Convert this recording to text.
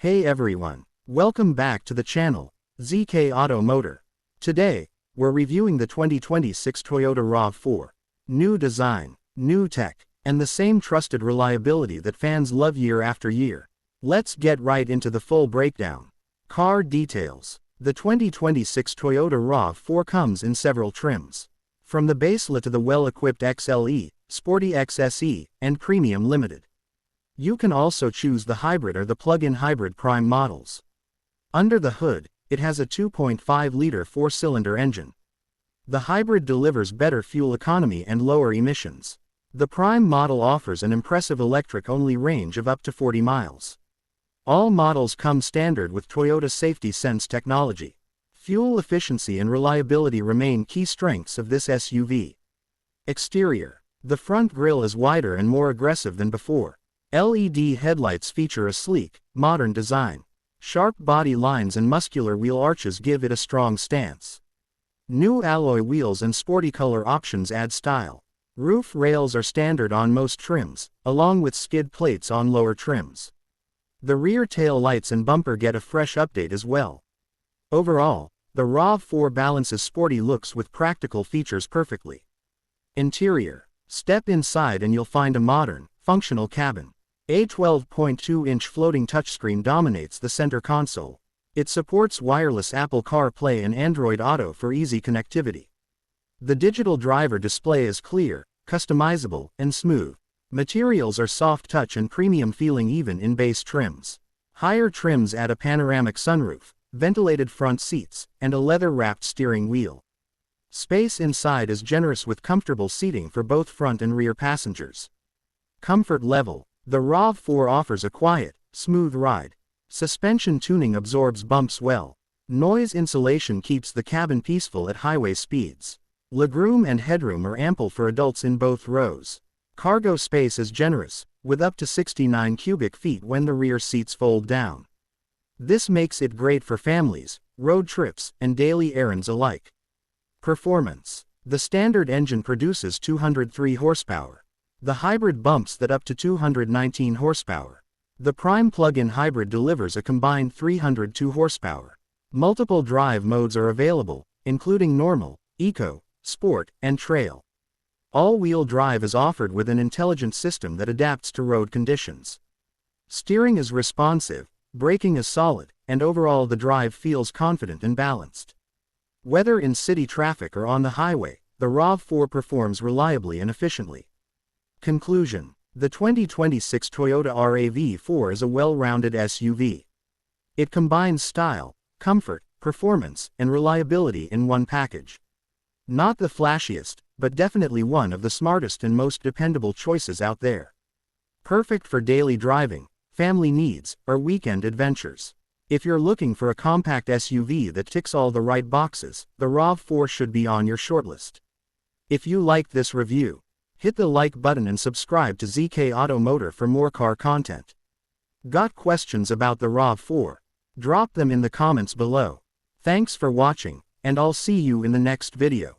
Hey everyone, welcome back to the channel, ZK Automotor. Today, we're reviewing the 2026 Toyota RAV4. New design, new tech, and the same trusted reliability that fans love year after year. Let's get right into the full breakdown. Car details. The 2026 Toyota RAV4 comes in several trims. From the baseline to the well-equipped XLE, Sporty XSE, and Premium Limited. You can also choose the hybrid or the plug-in hybrid prime models. Under the hood, it has a 2.5-liter four-cylinder engine. The hybrid delivers better fuel economy and lower emissions. The prime model offers an impressive electric-only range of up to 40 miles. All models come standard with Toyota Safety Sense technology. Fuel efficiency and reliability remain key strengths of this SUV. Exterior. The front grille is wider and more aggressive than before. LED headlights feature a sleek, modern design. Sharp body lines and muscular wheel arches give it a strong stance. New alloy wheels and sporty color options add style. Roof rails are standard on most trims, along with skid plates on lower trims. The rear tail lights and bumper get a fresh update as well. Overall, the RAV4 balances sporty looks with practical features perfectly. Interior. Step inside and you'll find a modern, functional cabin. A 12.2-inch floating touchscreen dominates the center console. It supports wireless Apple CarPlay and Android Auto for easy connectivity. The digital driver display is clear, customizable, and smooth. Materials are soft touch and premium feeling even in base trims. Higher trims add a panoramic sunroof, ventilated front seats, and a leather-wrapped steering wheel. Space inside is generous with comfortable seating for both front and rear passengers. Comfort level. The RAV4 offers a quiet, smooth ride. Suspension tuning absorbs bumps well. Noise insulation keeps the cabin peaceful at highway speeds. Legroom and headroom are ample for adults in both rows. Cargo space is generous, with up to 69 cubic feet when the rear seats fold down. This makes it great for families, road trips, and daily errands alike. Performance. The standard engine produces 203 horsepower. The hybrid bumps that up to 219 horsepower. The prime plug-in hybrid delivers a combined 302 horsepower. Multiple drive modes are available, including normal, eco, sport, and trail. All-wheel drive is offered with an intelligent system that adapts to road conditions. Steering is responsive, braking is solid, and overall the drive feels confident and balanced. Whether in city traffic or on the highway, the RAV4 performs reliably and efficiently. Conclusion. The 2026 Toyota RAV4 is a well-rounded SUV. It combines style, comfort, performance, and reliability in one package. Not the flashiest, but definitely one of the smartest and most dependable choices out there. Perfect for daily driving, family needs, or weekend adventures. If you're looking for a compact SUV that ticks all the right boxes, the RAV4 should be on your shortlist. If you liked this review, hit the like button and subscribe to ZK Automotor for more car content. Got questions about the RAV4? Drop them in the comments below. Thanks for watching, and I'll see you in the next video.